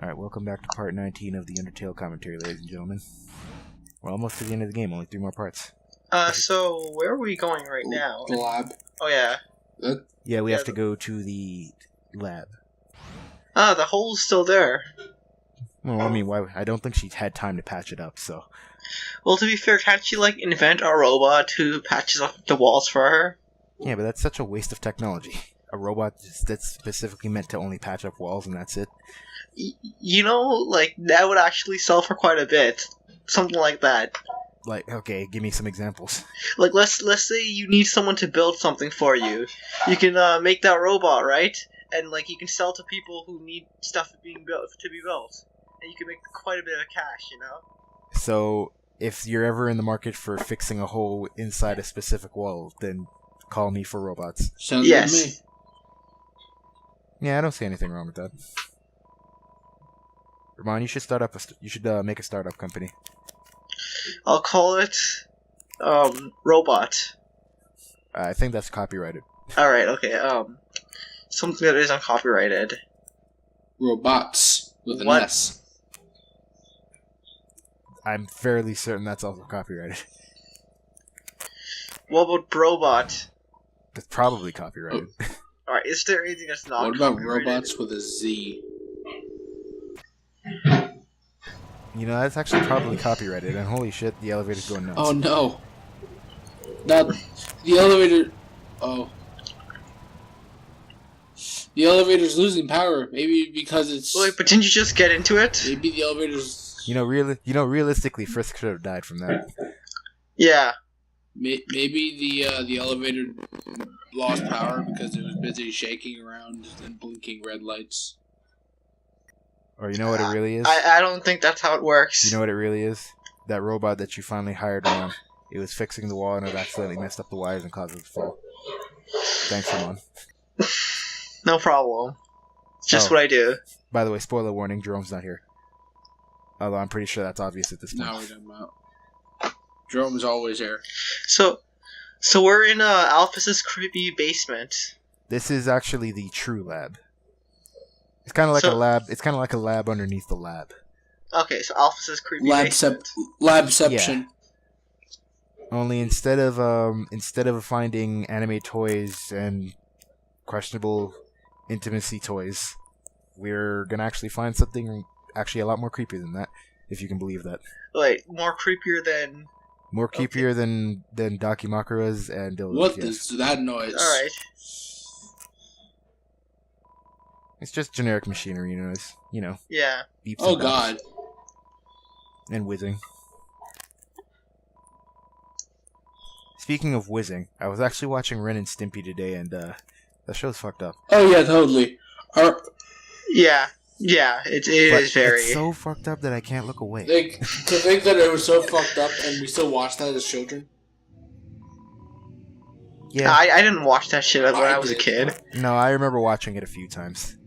Alright, welcome back to part 19 of the Undertale commentary, ladies and gentlemen. We're almost to the end of the game, only 3 more parts. So where are we going right now? The lab. Oh, yeah. Yeah, we have to go to the lab. Ah, the hole's still there. Well, I mean, why? I don't think she's had time to patch it up, so... Well, to be fair, can't she, invent a robot who patches up the walls for her? Yeah, but that's such a waste of technology. A robot that's specifically meant to only patch up walls, and that's it. That would actually sell for quite a bit. Something like that. Okay, give me some examples. Let's say you need someone to build something for you. You can make that robot, right? And you can sell to people who need stuff to be built, and you can make quite a bit of cash. So, if you're ever in the market for fixing a hole inside a specific wall, then call me for robots. Sounds good to me. Yeah, I don't see anything wrong with that. Ramon, you should make a startup company. I'll call it Robot. I think that's copyrighted. Alright, okay, something that isn't copyrighted. Robots with an What? S. I'm fairly certain that's also copyrighted. What about Brobot? It's probably copyrighted. Alright, is there anything that's not What about copyrighted? robots with a Z? You know, that's actually probably copyrighted, and holy shit, the elevator's going nuts. Oh no. Not the elevator. Oh. The elevator's losing power. Maybe because it's. Wait, but didn't you just get into it? Maybe the elevator's. Realistically, Frisk should have died from that. Yeah. Maybe the elevator lost power because it was busy shaking around and blinking red lights. Or you know what it really is? I don't think that's how it works. You know what it really is? That robot that you finally hired on. It was fixing the wall and it accidentally messed up the wires and caused it to fall. Thanks, Ramon. No problem. It's just what I do. By the way, spoiler warning, Jerome's not here. Although I'm pretty sure that's obvious at this point. Now we don't know. Jerome's always here. So we're in Alphys' creepy basement. This is actually the true lab. It's kind of like a lab. It's kind of like a lab underneath the lab. Okay, so Alphys' creepy basement. Labception. Only instead of finding anime toys and questionable intimacy toys, we're gonna actually find something actually a lot more creepy than that, if you can believe that. Wait, more creepier than Dakimakura's and dildos. What yes. is that noise? Alright. It's just generic machinery noise, Yeah. Beeps Oh and bops god. and whizzing. Speaking of whizzing, I was actually watching Ren and Stimpy today, and that show's fucked up. Oh yeah, totally. Yeah, it is very. It's so fucked up that I can't look away. To think that it was so fucked up and we still watched that as children. Yeah. I didn't watch that shit when I was a did. kid. No, I remember watching it a few times.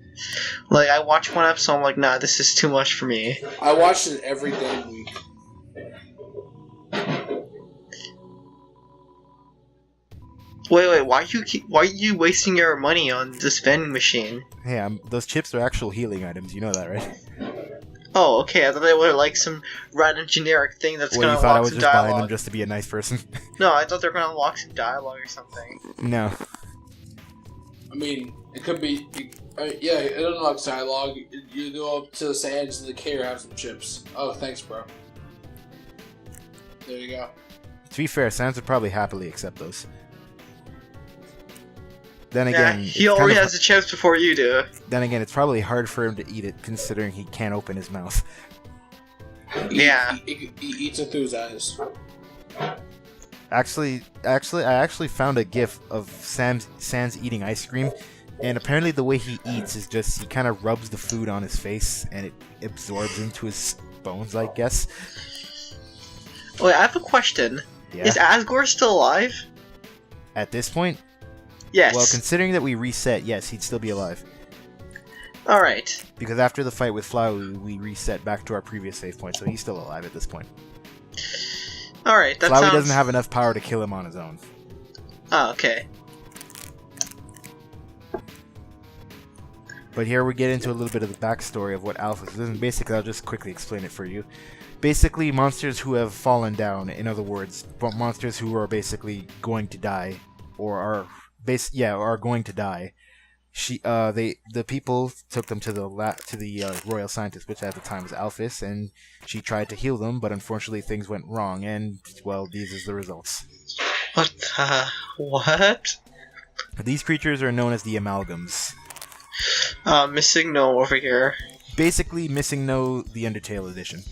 I watched one episode, I'm like, nah, this is too much for me. I watched it every damn week. Wait, why are you wasting your money on this vending machine? Hey, those chips are actual healing items, you know that, right? Oh, okay, I thought they were some random generic thing that's gonna You thought I unlock was some just buying them dialogue. just to be a nice person? No, I thought they were gonna unlock some dialogue or something. No. I mean, it could be. Yeah, it unlocks dialogue. You go up to the sands and the care have some chips. Oh, thanks, bro. There you go. To be fair, Sans would probably happily accept those. Then Yeah, again, he already has the chips before you do. Then again, it's probably hard for him to eat it, considering he can't open his mouth. Yeah. He eats it through his eyes. Actually, I found a GIF of Sans eating ice cream, and apparently the way he eats is just he kind of rubs the food on his face, and it absorbs into his bones, I guess. Wait, I have a question. Yeah. Is Asgore still alive? At this point, Yes. well, considering that we reset, yes, he'd still be alive. Alright. Because after the fight with Flowey, we reset back to our previous save point, so he's still alive at this point. Alright, that Flowey sounds... doesn't have enough power to kill him on his own. Oh, okay. But here we get into a little bit of the backstory of what Alphys is, and basically I'll just quickly explain it for you. Basically, monsters who have fallen down, in other words, monsters who are basically going to die, or are going to die. The people took them to the royal scientist, which at the time was Alphys, and she tried to heal them, but unfortunately things went wrong, and well, these is the results. What? These creatures are known as the amalgams. Missing no over here. Basically, missing no the Undertale edition.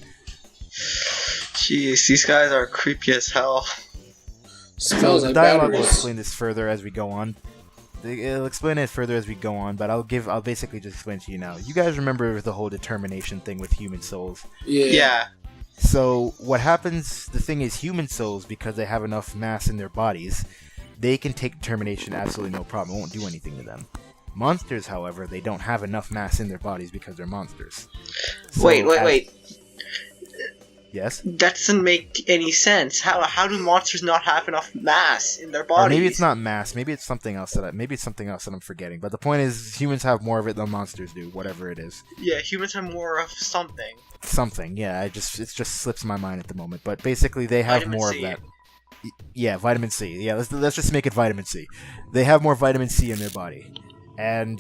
Jeez, these guys are creepy as hell. So the dialogue will explain this further as we go on. It'll explain it further as we go on, but I'll basically just explain to you now. You guys remember the whole determination thing with human souls? Yeah. So what happens, the thing is, human souls, because they have enough mass in their bodies, they can take determination absolutely no problem. It won't do anything to them. Monsters, however, they don't have enough mass in their bodies because they're monsters. So Wait. Yes? That doesn't make any sense. How do monsters not have enough mass in their bodies? Or maybe it's not mass. Maybe it's something else that I'm forgetting. But the point is, humans have more of it than monsters do. Whatever it is. Yeah, humans have more of something. Something. Yeah. It just slips my mind at the moment. But basically, they have Vitamin more C. of that. Yeah, vitamin C. Yeah, let's just make it vitamin C. They have more vitamin C in their body, and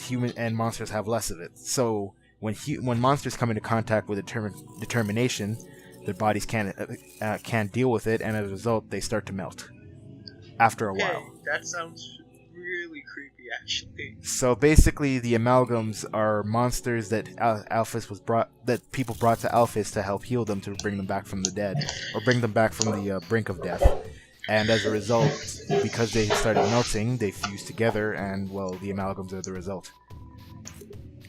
monsters have less of it. So when monsters come into contact with determination, their bodies can't deal with it, and as a result, they start to melt after a while. That sounds really creepy, actually. So basically, the amalgams are monsters that people brought to Alphys to help heal them, to bring them back from the dead, or bring them back from the brink of death. And as a result, because they started melting, they fused together, and well, the amalgams are the result.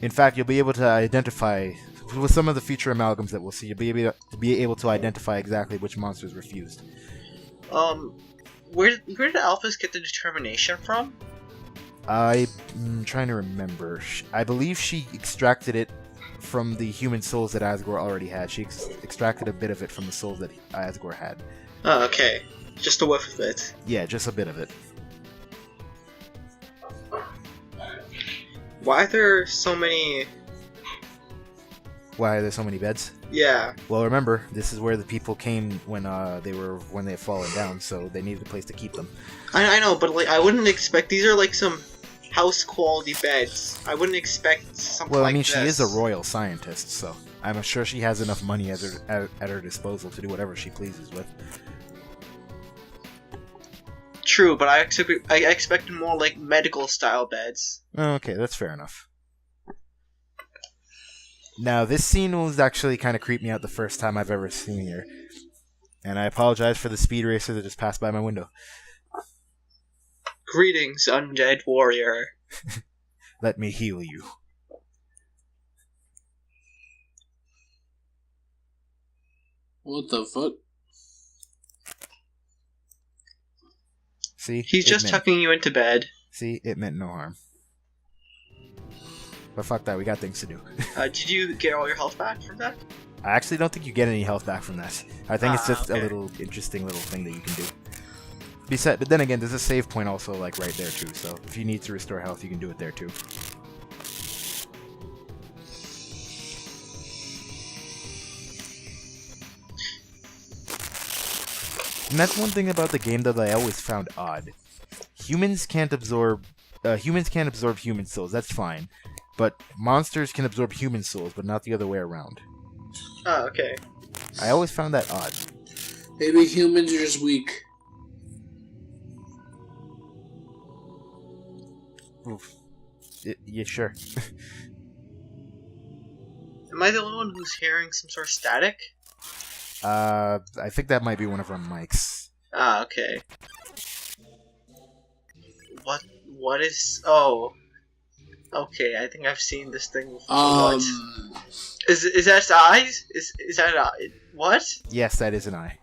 In fact, you'll be able to identify, with some of the future amalgams that we'll see, you'll be able to identify exactly which monsters were fused. Where did Alphys get the determination from? I'm trying to remember. I believe she extracted it from the human souls that Asgore already had. She extracted a bit of it from the souls that Asgore had. Oh, okay. Just a whiff of it. Yeah, just a bit of it. Why are there so many... Why are there so many beds? Yeah. Well, remember, this is where the people came when they had fallen down, so they needed a place to keep them. I know, but like I wouldn't expect, these are like some house quality beds. I wouldn't expect something like this. Well, I mean, she is a royal scientist, so I'm sure she has enough money at her disposal to do whatever she pleases with. True, but I expected more like medical style beds. Oh, okay, that's fair enough. Now, this scene was actually kind of creeped me out the first time I've ever seen her. And I apologize for the speed racer that just passed by my window. Greetings, undead warrior. Let me heal you. What the fuck? See? He's just tucking you into bed. See? It meant no harm. But fuck that, we got things to do. Did you get all your health back from that? I actually don't think you get any health back from that. I think it's just okay. a little interesting little thing that you can do. But then again, there's a save point also like right there too, so if you need to restore health, you can do it there too. And that's one thing about the game that I always found odd. Humans can't absorb human souls, that's fine. But monsters can absorb human souls, but not the other way around. Oh, okay. I always found that odd. Maybe humans are just weak. Oof. Yeah, sure. Am I the only one who's hearing some sort of static? I think that might be one of our mics. Ah, okay. What is... Oh. Okay, I think I've seen this thing before. What? Is that eyes? Is that an eye? What? Yes, that is an eye.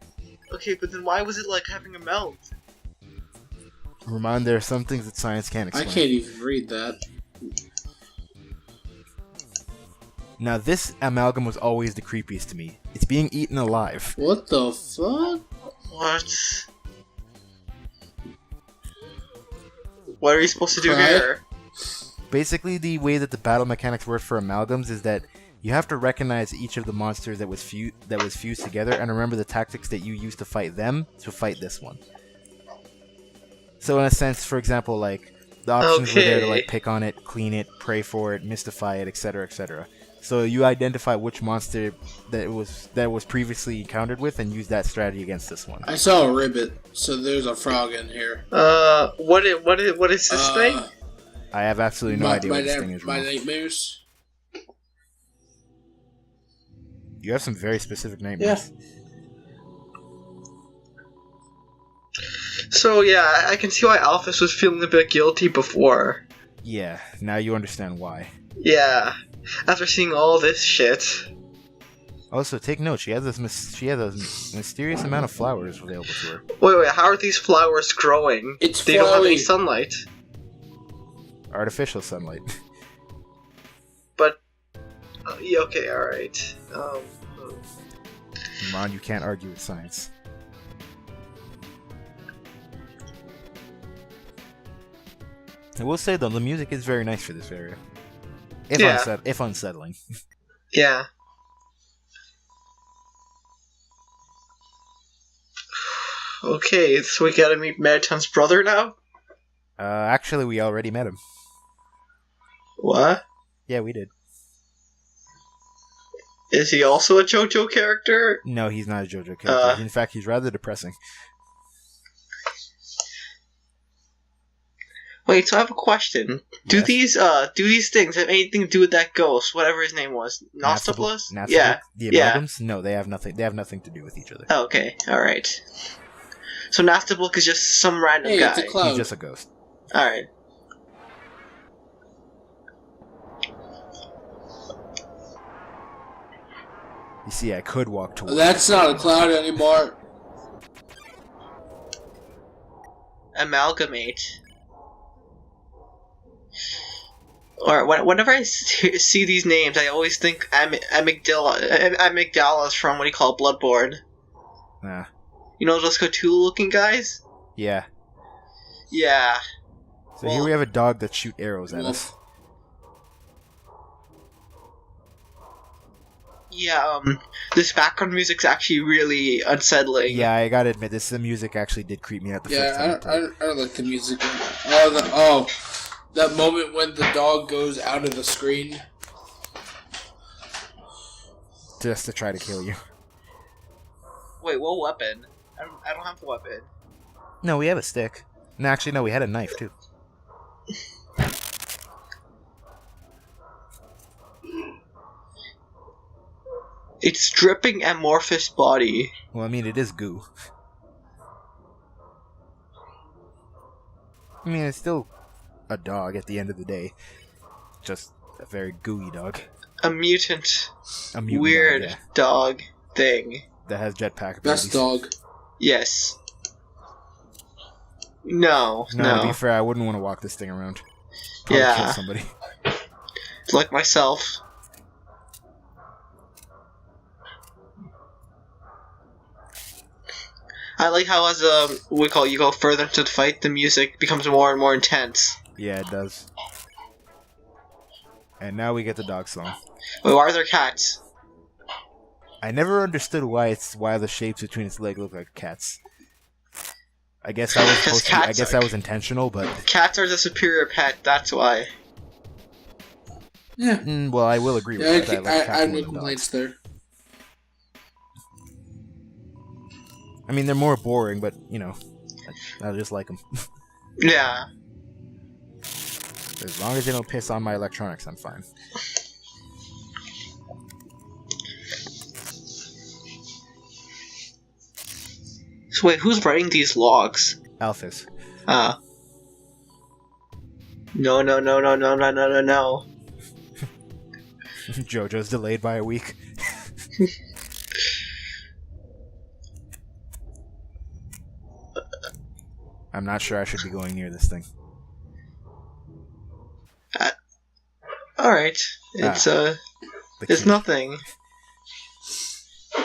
Okay, but then why was it like having a melt? Ramon, there are some things that science can't explain. I can't even read that. Now, this amalgam was always the creepiest to me. It's being eaten alive. What the fuck? What? What are we supposed to do Cry? here? Basically, the way that the battle mechanics work for amalgams is that you have to recognize each of the monsters that was fused together, and remember the tactics that you used to fight them to fight this one. So in a sense, for example, like the options were there to like pick on it, clean it, pray for it, mystify it, etc., etc. So you identify which monster that was previously encountered with, and use that strategy against this one. I saw a ribbit, so there's a frog in here. What is this thing? I have absolutely no idea what this thing is. My nightmares. You have some very specific nightmares. Yeah. So yeah, I can see why Alphys was feeling a bit guilty before. Yeah, now you understand why. Yeah, after seeing all this shit. Also, take note. She has a mysterious amount of flowers available to her. Wait, how are these flowers growing? They don't have any sunlight. Artificial sunlight. But yeah, okay, all right. Ron, you can't argue with science. I will say though, the music is very nice for this area. If unsettling. Yeah. Okay, so we gotta meet Mediton's brother now? Actually, we already met him. What? Yeah, we did. Is he also a JoJo character? No, he's not a JoJo character. In fact, he's rather depressing. Wait, so I have a question. Do these things have anything to do with that ghost, whatever his name was? Nostopoulos? Yeah. The amalgams? No, they have nothing. They have nothing to do with each other. Oh, okay, all right. So Nostopoulos is just some random guy. It's a cloud. He's just a ghost. All right. You see, I could walk towards. That's not a cloud anymore. Amalgamate. Or whenever I see these names, I always think amygdalas from what do you call it, Bloodborne. Nah. You know those Cthulhu-looking guys? Yeah. Yeah. So here we have a dog that shoots arrows at us. Yeah, this background music's actually really unsettling. Yeah, I gotta admit, the music actually did creep me out the first time. I don't like the music. That moment when the dog goes out of the screen. Just to try to kill you. Wait, what weapon? I don't have a weapon. No, we have a stick. No, actually, no, we had a knife, too. It's dripping amorphous body. Well, I mean, it is goo. I mean, it's still a dog at the end of the day. Just a very gooey dog. A mutant weird dog thing. That has jetpack abilities. Best dog. Yes. No. To be fair, I wouldn't want to walk this thing around. Probably kill somebody. Like myself. I like how as you go further into the fight, the music becomes more and more intense. Yeah, it does. And now we get the dog song. Wait, why are there cats? I never understood why the shapes between its legs look like cats. I guess that was intentional, but cats are the superior pet. That's why. Yeah. Well, I will agree with that. I have no complaints there. I mean, they're more boring, but you know, I just like them. Yeah. As long as they don't piss on my electronics, I'm fine. So wait, who's writing these logs? Alphys. No. JoJo's delayed by a week. I'm not sure I should be going near this thing. Alright. It's nothing.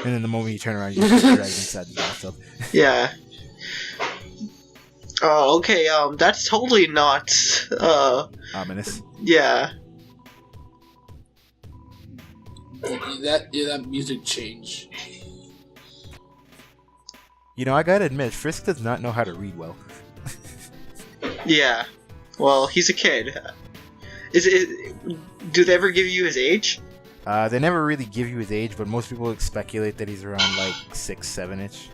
And then the moment you turn around, you just drag inside the bathtub. Yeah. Oh, okay. That's totally not. Ominous. Yeah. That music change. You know, I gotta admit, Frisk does not know how to read well. Yeah. Well, he's a kid. Do they ever give you his age? They never really give you his age, but most people speculate that he's around like 6, 7-ish.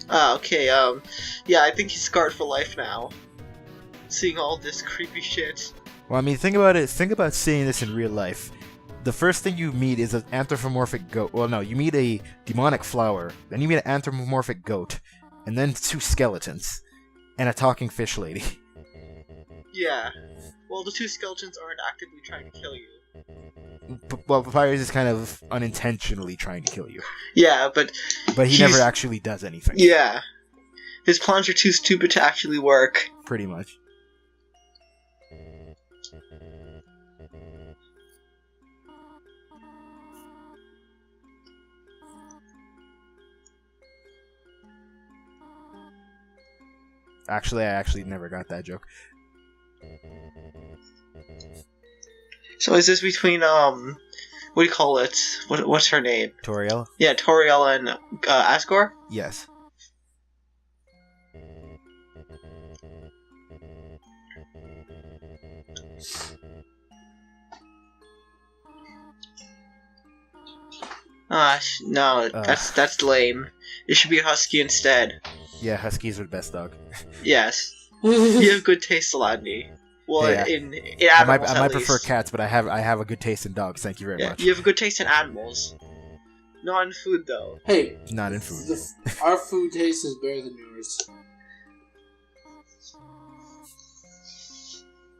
Ah, okay. Yeah, I think he's scarred for life now. Seeing all this creepy shit. Well, I mean, think about it. Think about seeing this in real life. The first thing you meet is an anthropomorphic goat. Well, no, you meet a demonic flower, then you meet an anthropomorphic goat, and then 2 skeletons, and a talking fish lady. Yeah. Well, the 2 skeletons aren't actively trying to kill you. Well, Papyrus is kind of unintentionally trying to kill you. Yeah, but he never actually does anything. Yeah. His plans are too stupid to actually work. Pretty much. Actually, I actually never got that joke. So is this between, what do you call it? What's her name? Toriel? Yeah, Toriel and, Asgore? Yes. No, that's lame. It should be a husky instead. Yeah, huskies are the best dog. Yes. You have good taste, Saladni. Well, Yeah. in animals, I might prefer cats, but I have a good taste in dogs. Thank you very much. You have a good taste in animals. Not in food, though. Hey, Not in food. Our food taste is better than yours.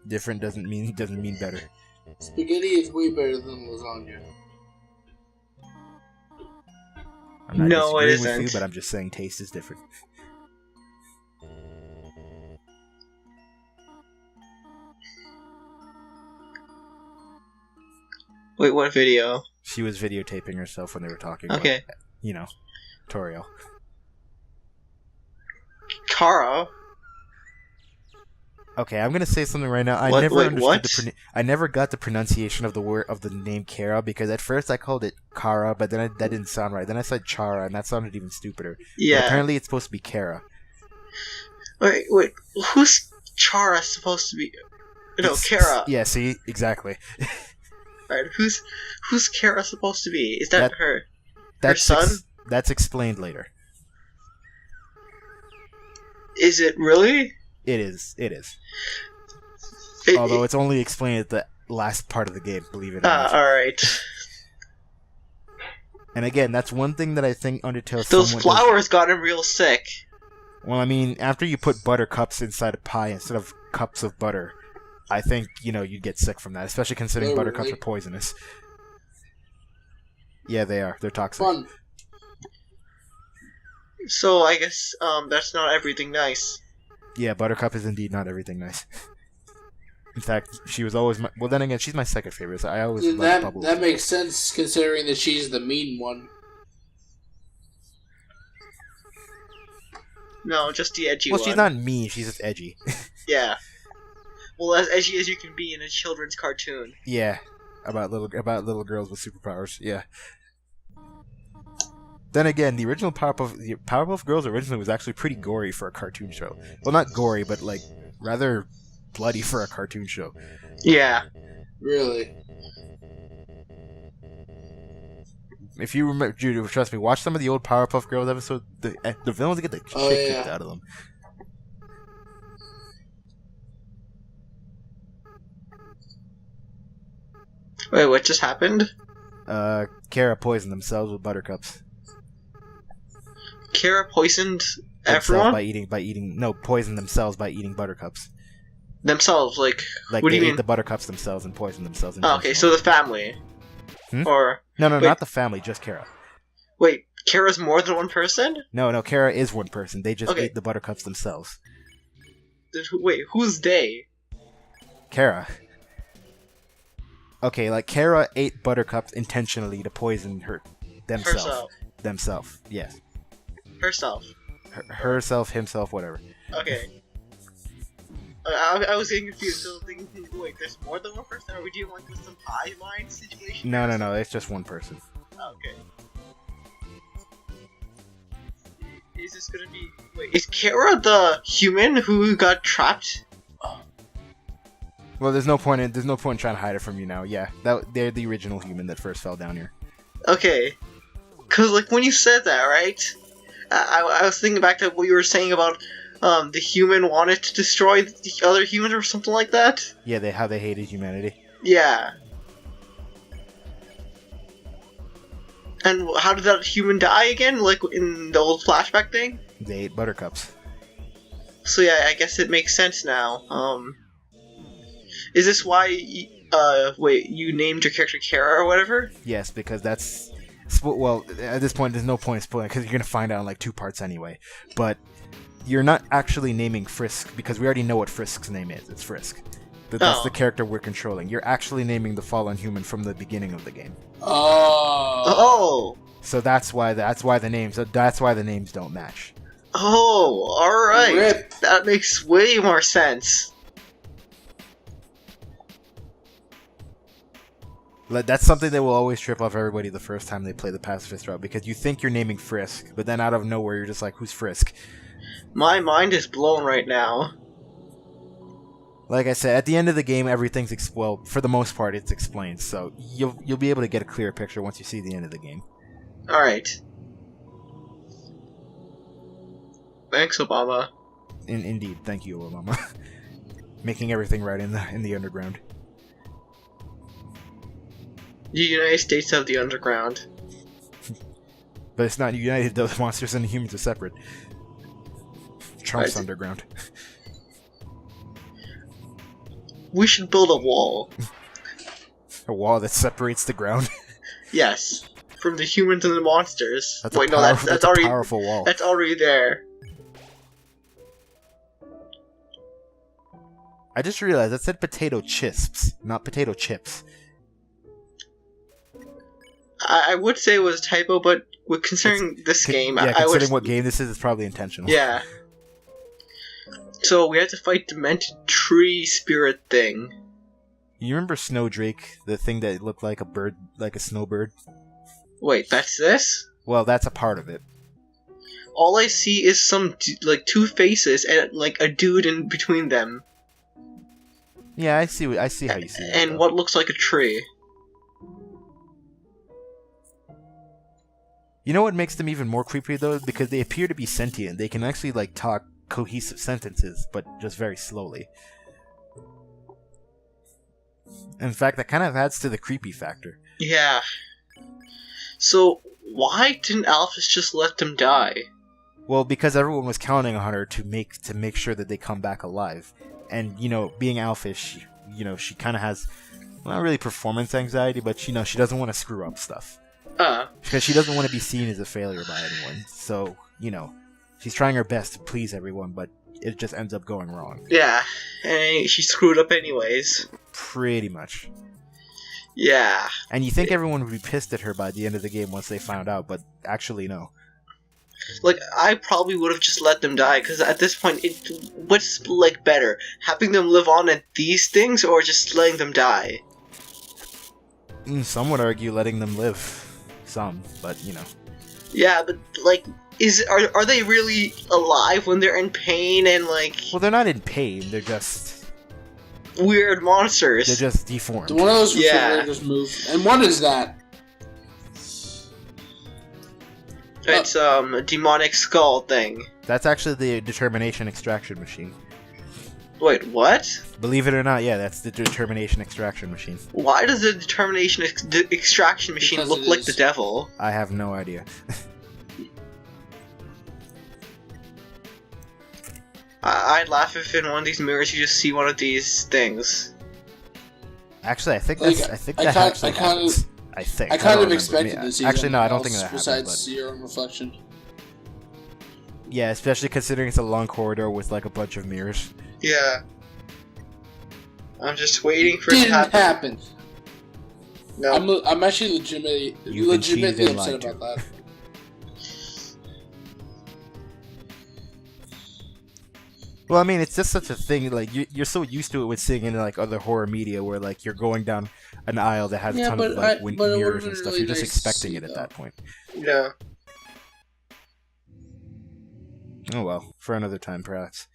Different doesn't mean better. Spaghetti is way better than lasagna. I'm not No, it disagreeing with you, isn't. but I'm just saying taste is different. Wait, what video? She was videotaping herself when they were talking. Okay. About, you know, Toriel. Kara? Okay, I'm gonna say something right now. I What- never wait, understood what? I never got the pronunciation of the name Kara, because at first I called it Kara, but then that didn't sound right. Then I said Chara, and that sounded even stupider. But Yeah. apparently it's supposed to be Kara. Wait, who's Chara supposed to be? No, It's- Kara. Yeah, see, exactly. Right, who's Kara supposed to be? Is that her? That's son? That's explained later. Is it really? It is. It is. It- Although it's only explained at the last part of the game, believe it or not. Alright. And again, that's one thing that I think Undertale. Those somewhat flowers got him real sick. Well, I mean, after you put buttercups inside a pie instead of cups of butter, I think, you'd get sick from that, especially considering Oh, buttercups really? are poisonous. Yeah, they are. They're toxic. Fun. So I guess that's not everything nice. Yeah, buttercup is indeed not everything nice. In fact, she was always well, then again, she's my second favorite, so I always liked Bubbles. That makes sense considering that she's the mean one. No, just the edgy Well, one. she's not mean, she's just edgy. Yeah. Well, as edgy as you can be in a children's cartoon. Yeah, about little girls with superpowers. Yeah. Then again, the original Powerpuff Girls originally was actually pretty gory for a cartoon show. Well, not gory, but like rather bloody for a cartoon show. Yeah. Really? If you remember, Jude, trust me, watch some of the old Powerpuff Girls episodes. The villains get the shit kicked out of them. Wait, what just happened? Kara poisoned themselves with buttercups. Kara poisoned Themselves everyone? poisoned themselves by eating buttercups. Themselves, like Like what do they you ate mean? the buttercups themselves and poisoned themselves. Oh, okay, so the family. Hmm? Or No, wait. not the family, just Kara. Wait, Kara's more than one person? No, Kara is one person. They just Okay. ate the buttercups themselves. Wait, who's they? Kara. Okay, like Kara ate buttercups intentionally to poison Herself. Themselves. Yes. Herself. Herself, himself, whatever. Okay. I was getting confused. So thinking, wait, there's more than one person? Are we dealing like with some hive mind situation? No. It's just one person. Okay. Is this gonna be? Wait, is Kara the human who got trapped? Well, there's no point in trying to hide it from you now. Yeah, they're the original human that first fell down here. Okay. Cause like when you said that, right? I was thinking back to what you were saying about the human wanted to destroy the other humans or something like that. Yeah, how they hated humanity. Yeah. And how did that human die again? Like in the old flashback thing? They ate buttercups. So yeah, I guess it makes sense now. Is this why, wait, you named your character Kara or whatever? Yes, because that's... Well, at this point, there's no point in spoiling, because you're going to find out in like 2 parts anyway. But you're not actually naming Frisk, because we already know what Frisk's name is. It's Frisk. That's the character we're controlling. You're actually naming the fallen human from the beginning of the game. Oh. So that's why the names don't match. Oh, all right. Rip. That makes way more sense. That's something that will always trip off everybody the first time they play the pacifist route, because you think you're naming Frisk, but then out of nowhere you're just like, who's Frisk? My mind is blown right now. Like I said, at the end of the game, everything's for the most part, it's explained. So you'll be able to get a clearer picture once you see the end of the game. All right. Thanks, Obama. Indeed, thank you, Obama, making everything right in the underground. The United States of the underground. But it's not united. Those monsters and the humans are separate. Trump's underground. We should build a wall. A wall that separates the ground. Yes, from the humans and the monsters. That's that's already a powerful wall. That's already there. I just realized that said potato chisps, not potato chips. I would say it was a typo, but considering this game, considering what game this is, it's probably intentional. Yeah. So we had to fight demented tree spirit thing. You remember Snowdrake, the thing that looked like a bird, like a snowbird? Wait, that's this? Well, that's a part of it. All I see is some 2 faces and like a dude in between them. Yeah, I see how you see it. And what looks like a tree. You know what makes them even more creepy though? Because they appear to be sentient. They can actually like talk cohesive sentences, but just very slowly. In fact, that kind of adds to the creepy factor. Yeah. So why didn't Alphys just let them die? Well, because everyone was counting on her to make sure that they come back alive. And, being Alphys, she kind of has, not really performance anxiety, but, she doesn't want to screw up stuff. Because she doesn't want to be seen as a failure by anyone. So, she's trying her best to please everyone, but it just ends up going wrong. Yeah, and she screwed up anyways. Pretty much. Yeah. And you think everyone would be pissed at her by the end of the game once they found out, but actually no. Like, I probably would have just let them die, because at this point, what's, better? Having them live on at these things, or just letting them die? Some would argue letting them live. Some, but, Yeah, but, are they really alive when they're in pain and, Well, they're not in pain, they're just... weird monsters. They're just deformed. One of those refrigerators moved. And what is that? It's a demonic skull thing. That's actually the determination extraction machine. Wait, what? Believe it or not, yeah, that's the determination extraction machine. Why does the determination extraction machine look like the devil? I have no idea. I'd laugh if in one of these mirrors you just see one of these things. Actually, I think that happens. I kind of expected to see. Actually, no, I don't think that happens. Besides your own reflection. Yeah, especially considering it's a long corridor with a bunch of mirrors. Yeah. I'm just waiting for it Didn't to happen. No. I'm actually legitimately upset about that. Well, I mean, it's just such a thing. Like you're so used to it with seeing in like other horror media, where like you're going down an aisle that has a Yeah, ton but of like but it mirrors would've and been stuff. really You're just nice to expecting see, it at though. that point. Yeah. Oh well, for another time, perhaps.